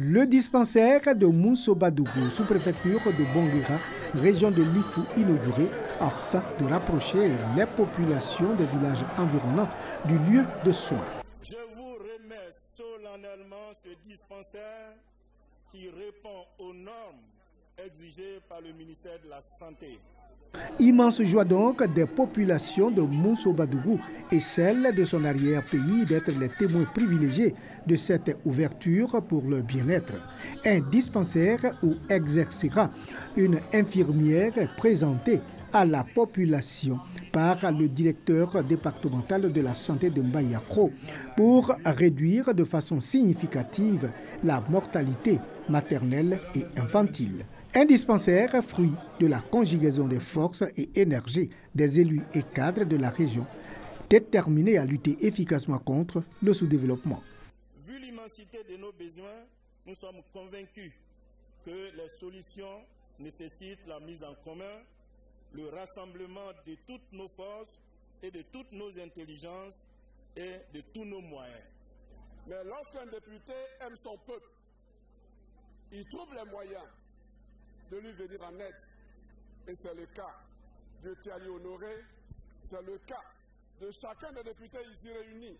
Le dispensaire de Moussobadougou, sous-préfecture de Bonguira, région de Lifou, inauguré afin de rapprocher les populations des villages environnants du lieu de soins. Je vous remets solennellement ce dispensaire qui répond aux normes exigées par le ministère de la Santé. Immense joie donc des populations de Moussobadougou et celle de son arrière-pays d'être les témoins privilégiés de cette ouverture pour leur bien-être. Un dispensaire où exercera une infirmière présentée à la population par le directeur départemental de la santé de Mbayakro pour réduire de façon significative la mortalité maternelle et infantile. Un dispensaire, fruit de la conjugaison des forces et énergies des élus et cadres de la région, déterminés à lutter efficacement contre le sous-développement. Vu l'immensité de nos besoins, nous sommes convaincus que les solutions nécessitent la mise en commun, le rassemblement de toutes nos forces et de toutes nos intelligences et de tous nos moyens. Mais lorsqu'un député aime son peuple, il trouve les moyens de lui venir en aide. Et c'est le cas de Thierry Honoré, c'est le cas de chacun des députés ici réunis.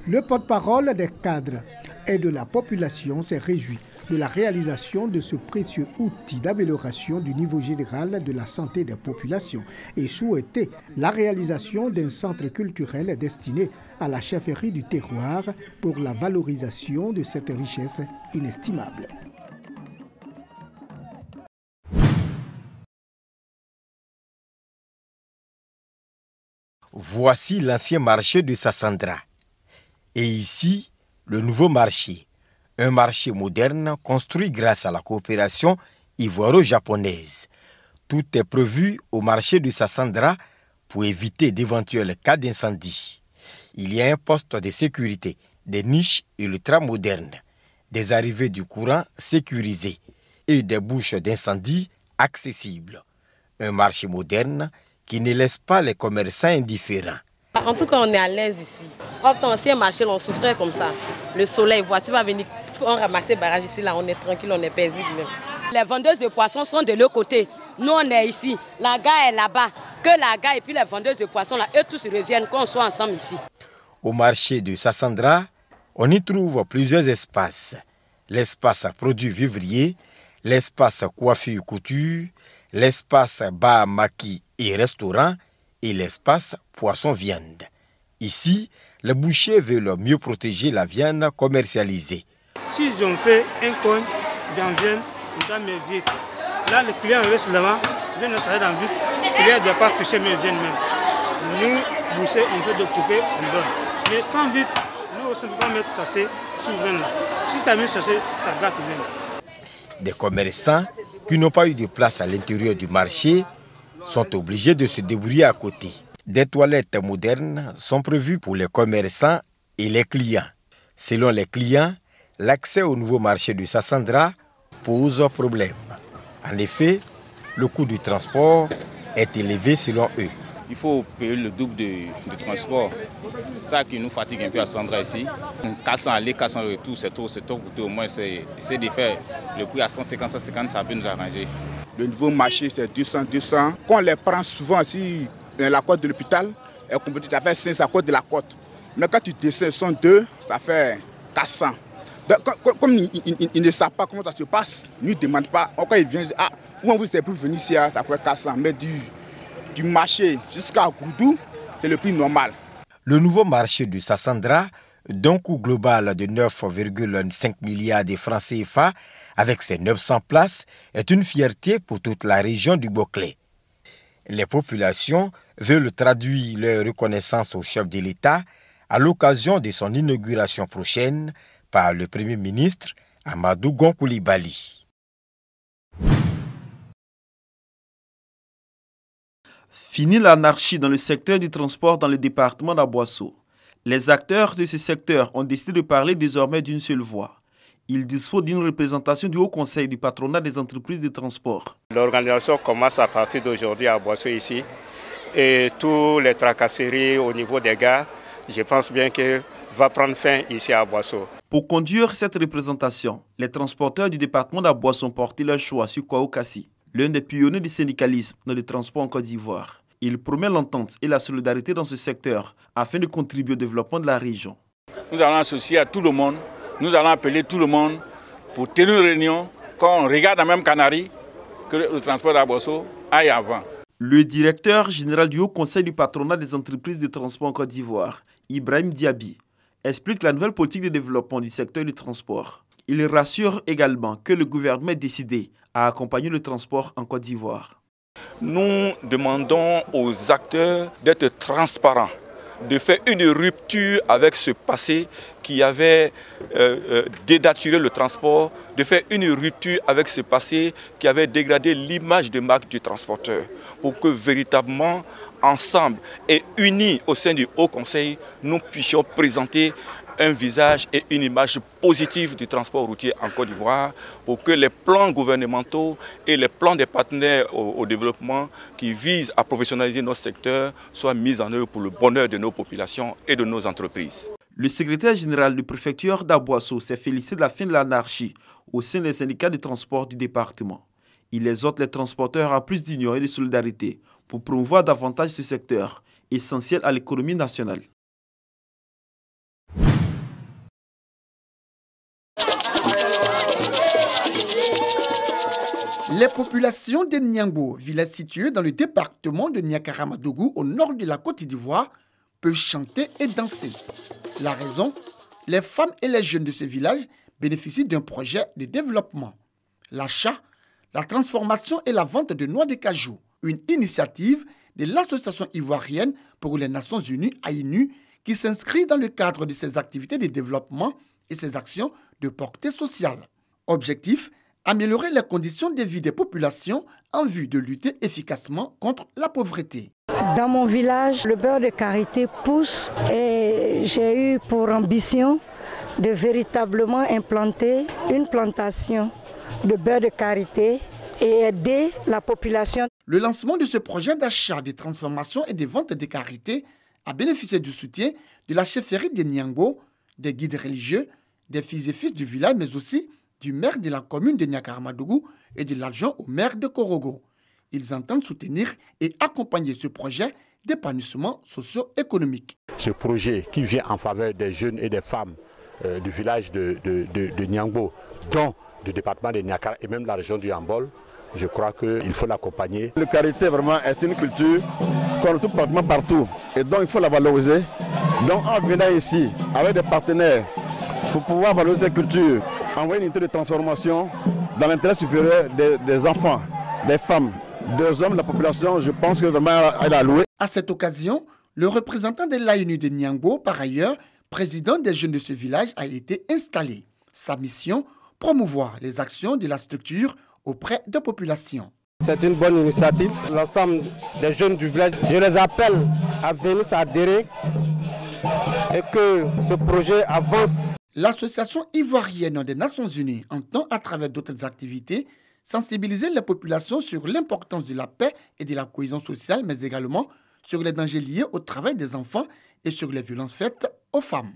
Le porte-parole des cadres et de la population s'est réjoui de la réalisation de ce précieux outil d'amélioration du niveau général de la santé des populations et souhaité la réalisation d'un centre culturel destiné à la chefferie du terroir pour la valorisation de cette richesse inestimable. Voici l'ancien marché de Sassandra. Et ici, le nouveau marché. Un marché moderne construit grâce à la coopération ivoiro-japonaise. Tout est prévu au marché de Sassandra pour éviter d'éventuels cas d'incendie. Il y a un poste de sécurité, des niches ultra-modernes, des arrivées du courant sécurisées et des bouches d'incendie accessibles. Un marché moderne qui ne laisse pas les commerçants indifférents. En tout cas, on est à l'aise ici. Hop, dans l'ancien marché, on souffrait comme ça. Le soleil, voiture va venir, on ramasse les barrages ici, là, on est tranquille, on est paisible. Les vendeuses de poissons sont de l'autre côté. Nous, on est ici. La gare est là-bas. Que la gare et puis les vendeuses de poissons, là, eux tous reviennent, qu'on soit ensemble ici. Au marché de Sassandra, on y trouve plusieurs espaces. L'espace produits vivriers, l'espace coiffure couture, l'espace bar maquis et restaurant et l'espace poisson-viande. Ici, les bouchers veulent mieux protéger la viande commercialisée. Si j'en fais un coin, j'en viens dans mes vies. Là, le client reste là-bas, vient s'arrêter dans vite. Le client ne doit pas toucher mes viandes même. Nous, bouchers, on fait de couper, on donne. Mais sans vite, nous aussi, on ne peut pas mettre sachet sur le vin. Si tu as mis sachet, ça gâte le vin. Des commerçants qui n'ont pas eu de place à l'intérieur du marché sont obligés de se débrouiller à côté. Des toilettes modernes sont prévues pour les commerçants et les clients. Selon les clients, l'accès au nouveau marché de Sassandra pose problème. En effet, le coût du transport est élevé selon eux. Il faut payer le double de transport. C'est ça qui nous fatigue un peu à Sassandra ici. 400 aller, 400 retour, c'est trop coûteux. Au moins, c'est de faire le prix à 150, 150, ça peut nous arranger. Le nouveau marché, c'est 200. Quand on les prend souvent ici, dans la côte de l'hôpital, ça fait 500 à côte de la côte. Mais quand tu descends 102, ça fait 400. Donc, comme ils ne savent pas comment ça se passe, ils ne demandent pas. Quand ils viennent, où on vous est plus venu ici, ça fait 400. Mais du marché jusqu'à Goudou, c'est le prix normal. Le nouveau marché de Sassandra, d'un coût global de 9,5 milliards de francs CFA, avec ses 900 places, est une fierté pour toute la région du Boclé. Les populations veulent traduire leur reconnaissance au chef de l'État à l'occasion de son inauguration prochaine par le Premier ministre Amadou Gon Coulibaly. Fini l'anarchie dans le secteur du transport dans le département d'Aboasso. Les acteurs de ce secteur ont décidé de parler désormais d'une seule voix. Ils disposent d'une représentation du Haut Conseil du patronat des entreprises de transport. L'organisation commence à partir d'aujourd'hui à Aboasso ici. Et tous les tracasseries au niveau des gares, je pense bien que va prendre fin ici à Aboasso. Pour conduire cette représentation, les transporteurs du département d'Abouasso ont porté leur choix sur Kwao Kassi, l'un des pionniers du syndicalisme dans le transport en Côte d'Ivoire. Il promet l'entente et la solidarité dans ce secteur afin de contribuer au développement de la région. Nous allons associer à tout le monde, nous allons appeler tout le monde pour tenir une réunion, quand on regarde la même Canarie, que le transport d'Abouasso aille avant. Le directeur général du Haut Conseil du patronat des entreprises de transport en Côte d'Ivoire, Ibrahim Diaby, explique la nouvelle politique de développement du secteur du transport. Il rassure également que le gouvernement est décidé à accompagner le transport en Côte d'Ivoire. Nous demandons aux acteurs d'être transparents, de faire une rupture avec ce passé qui avait dénaturé le transport, de faire une rupture avec ce passé qui avait dégradé l'image de marque du transporteur, pour que véritablement, ensemble et unis au sein du Haut Conseil, nous puissions présenter un visage et une image positive du transport routier en Côte d'Ivoire, pour que les plans gouvernementaux et les plans des partenaires au développement qui visent à professionnaliser notre secteur soient mis en œuvre pour le bonheur de nos populations et de nos entreprises. Le secrétaire général de préfecture d'Abouasso s'est félicité de la fin de l'anarchie au sein des syndicats de transport du département. Il exhorte les transporteurs à plus d'union et de solidarité pour promouvoir davantage ce secteur essentiel à l'économie nationale. Les populations de Niangbo, village situé dans le département de Niakaramadougou au nord de la Côte d'Ivoire, peuvent chanter et danser. La raison, les femmes et les jeunes de ce village bénéficient d'un projet de développement. L'achat, la transformation et la vente de noix de cajou, une initiative de l'Association ivoirienne pour les Nations Unies, AINU, qui s'inscrit dans le cadre de ses activités de développement et ses actions de portée sociale. Objectif, améliorer les conditions de vie des populations en vue de lutter efficacement contre la pauvreté. Dans mon village, le beurre de karité pousse et j'ai eu pour ambition de véritablement implanter une plantation de beurre de karité et aider la population. Le lancement de ce projet d'achat, de transformation et de vente de karité a bénéficié du soutien de la chefferie de Niangbo, des guides religieux, des filles et fils du village, mais aussi du maire de la commune de Niakaramadougou et de l'adjoint au maire de Korogo. Ils entendent soutenir et accompagner ce projet d'épanouissement socio-économique. Ce projet qui vient en faveur des jeunes et des femmes du village de Niangbo, dont du département de Niakar et même la région du Yambol, je crois qu'il faut l'accompagner. Le karité vraiment est une culture qu'on retrouve pratiquement partout et donc il faut la valoriser. Donc en venant ici avec des partenaires pour pouvoir valoriser cette culture, envoyer une unité de transformation dans l'intérêt supérieur des enfants, des femmes, des hommes, de la population, je pense que vraiment elle a loué. À cette occasion, le représentant de l'ANU de Niangbo, par ailleurs, président des jeunes de ce village, a été installé. Sa mission, promouvoir les actions de la structure auprès des populations. C'est une bonne initiative. L'ensemble des jeunes du village, je les appelle à venir s'adhérer et que ce projet avance. L'Association ivoirienne des Nations Unies entend, à travers d'autres activités, sensibiliser les populations sur l'importance de la paix et de la cohésion sociale, mais également sur les dangers liés au travail des enfants et sur les violences faites aux femmes.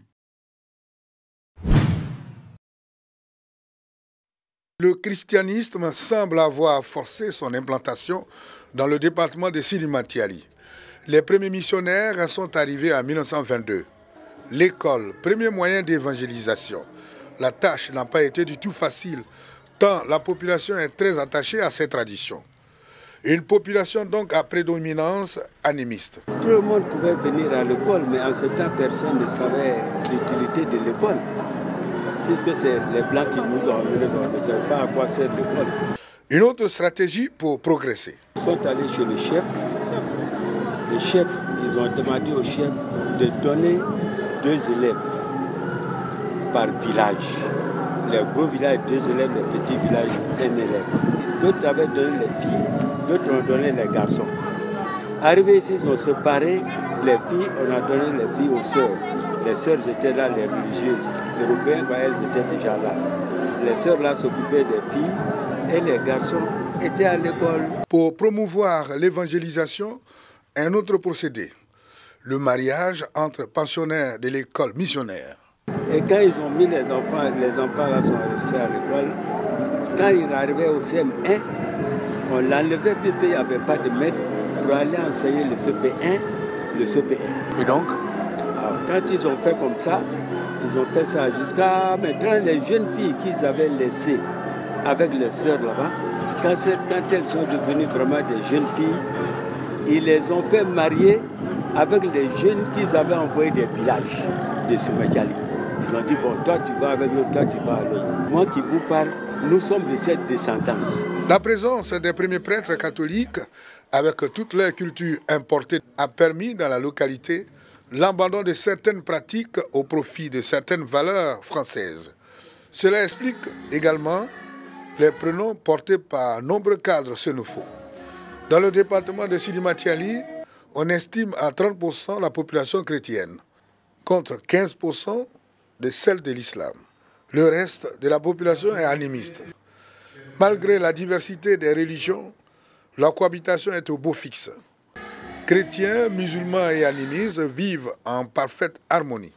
Le christianisme semble avoir forcé son implantation dans le département de Sidi Matiali. Les premiers missionnaires sont arrivés en 1922. L'école, premier moyen d'évangélisation. La tâche n'a pas été du tout facile, tant la population est très attachée à ces traditions. Une population donc à prédominance animiste. Tout le monde pouvait venir à l'école, mais en ce temps, personne ne savait l'utilité de l'école. Puisque c'est les Blancs qui nous ont amenés, on ne savait pas à quoi sert l'école. Une autre stratégie pour progresser. Ils sont allés chez le chef. Les chefs, ils ont demandé au chef de donner 2 élèves par village. Les gros villages, 2 élèves, les petits villages, 1 élève. D'autres avaient donné les filles, d'autres ont donné les garçons. Arrivés ici, ils ont séparé les filles, on a donné les filles aux sœurs. Les sœurs étaient là, les religieuses. Les Européens, elles étaient déjà là. Les sœurs là s'occupaient des filles et les garçons étaient à l'école. Pour promouvoir l'évangélisation, un autre procédé. Le mariage entre pensionnaires de l'école missionnaire. Et quand ils ont mis les enfants là sont restés à l'école, quand ils arrivaient au CM1, on l'enlevait puisqu'il n'y avait pas de maître pour aller enseigner le CP1, le CP1. Et donc? Alors, quand ils ont fait comme ça, ils ont fait ça jusqu'à maintenant les jeunes filles qu'ils avaient laissées avec les sœurs là-bas, quand elles sont devenues vraiment des jeunes filles, ils les ont fait marier avec les jeunes qu'ils avaient envoyés des villages de Simatiali. Ils ont dit, bon, toi tu vas avec l'autre, toi tu vas avec l'autre. Moi qui vous parle, nous sommes de cette descendance. La présence des premiers prêtres catholiques, avec toute leur culture importée, a permis dans la localité l'abandon de certaines pratiques au profit de certaines valeurs françaises. Cela explique également les prénoms portés par nombreux cadres sénophos. Dans le département de Sidi Matiali, on estime à 30% la population chrétienne, contre 15% de celle de l'islam. Le reste de la population est animiste. Malgré la diversité des religions, la cohabitation est au beau fixe. Chrétiens, musulmans et animistes vivent en parfaite harmonie.